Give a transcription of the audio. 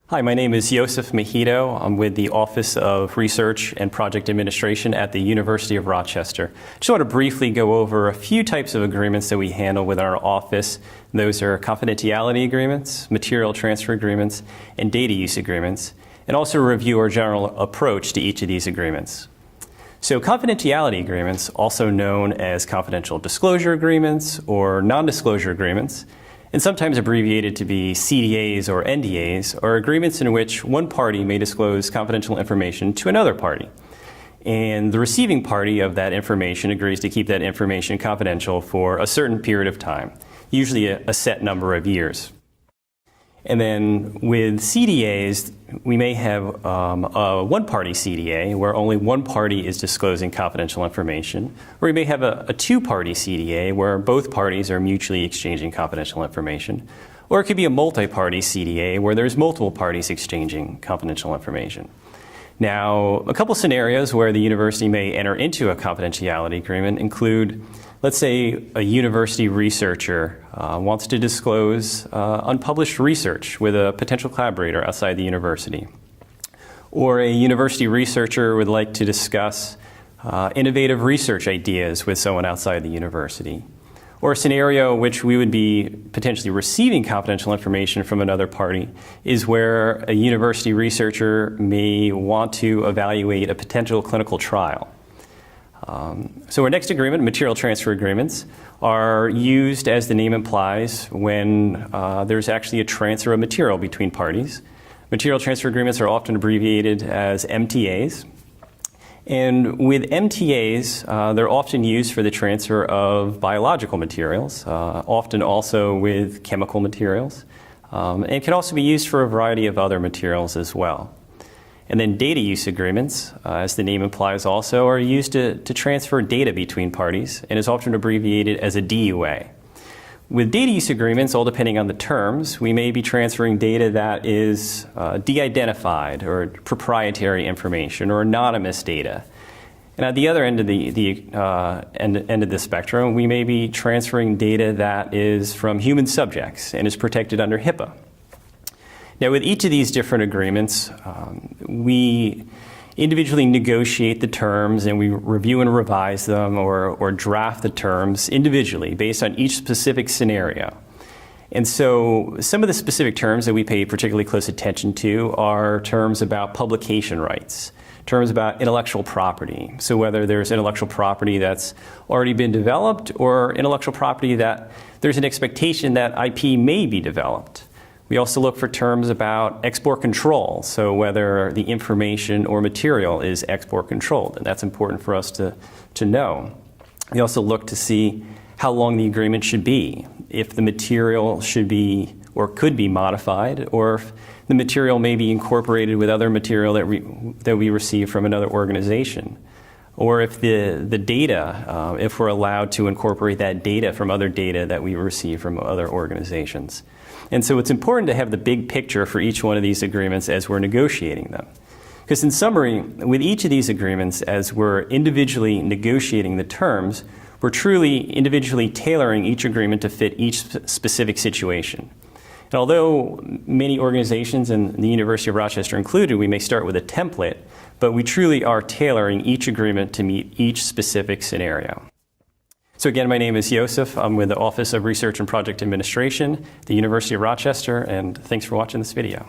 Hi, my name is Josef Mejido. I'm with the Office of Research and Project Administration at the University of Rochester. Just want to briefly go over a few types of agreements that we handle within our office. Those are confidentiality agreements, material transfer agreements, and data use agreements, and also review our general approach to each of these agreements. So confidentiality agreements, also known as confidential disclosure agreements or non-disclosure agreements, and sometimes abbreviated to be CDAs or NDAs, are agreements in which one party may disclose confidential information to another party. And the receiving party of that information agrees to keep that information confidential for a certain period of time, usually a set number of years. And then with CDAs, we may have a one-party CDA where only one party is disclosing confidential information, or we may have a two-party CDA where both parties are mutually exchanging confidential information, or it could be a multi-party CDA where there's multiple parties exchanging confidential information. Now, a couple scenarios where the university may enter into a confidentiality agreement include, let's say a university researcher wants to disclose unpublished research with a potential collaborator outside the university. Or a university researcher would like to discuss innovative research ideas with someone outside the university. Or a scenario in which we would be potentially receiving confidential information from another party is where a university researcher may want to evaluate a potential clinical trial. So our next agreement, material transfer agreements, are used, as the name implies, when there's actually a transfer of material between parties. Material transfer agreements are often abbreviated as MTAs. And with MTAs, they're often used for the transfer of biological materials, often also with chemical materials, and can also be used for a variety of other materials as well. And then data use agreements, as the name implies also, are used to transfer data between parties and is often abbreviated as a DUA. With data use agreements, all depending on the terms, we may be transferring data that is de-identified or proprietary information or anonymous data. And at the other end of end of the spectrum, we may be transferring data that is from human subjects and is protected under HIPAA. Now, with each of these different agreements, we individually negotiate the terms and we review and revise them or draft the terms individually based on each specific scenario. And so some of the specific terms that we pay particularly close attention to are terms about publication rights, terms about intellectual property. So whether there's intellectual property that's already been developed or intellectual property that there's an expectation that IP may be developed. We also look for terms about export control, so whether the information or material is export controlled, and that's important for us to know. We also look to see how long the agreement should be, if the material should be or could be modified, or if the material may be incorporated with other material that we receive from another organization, or if the data, if we're allowed to incorporate that data from other data that we receive from other organizations. And so it's important to have the big picture for each one of these agreements as we're negotiating them. Because in summary, with each of these agreements, as we're individually negotiating the terms, we're truly individually tailoring each agreement to fit each specific situation. And although many organizations, and the University of Rochester included, we may start with a template, but we truly are tailoring each agreement to meet each specific scenario. So again, my name is Josef. I'm with the Office of Research and Project Administration, the University of Rochester, and thanks for watching this video.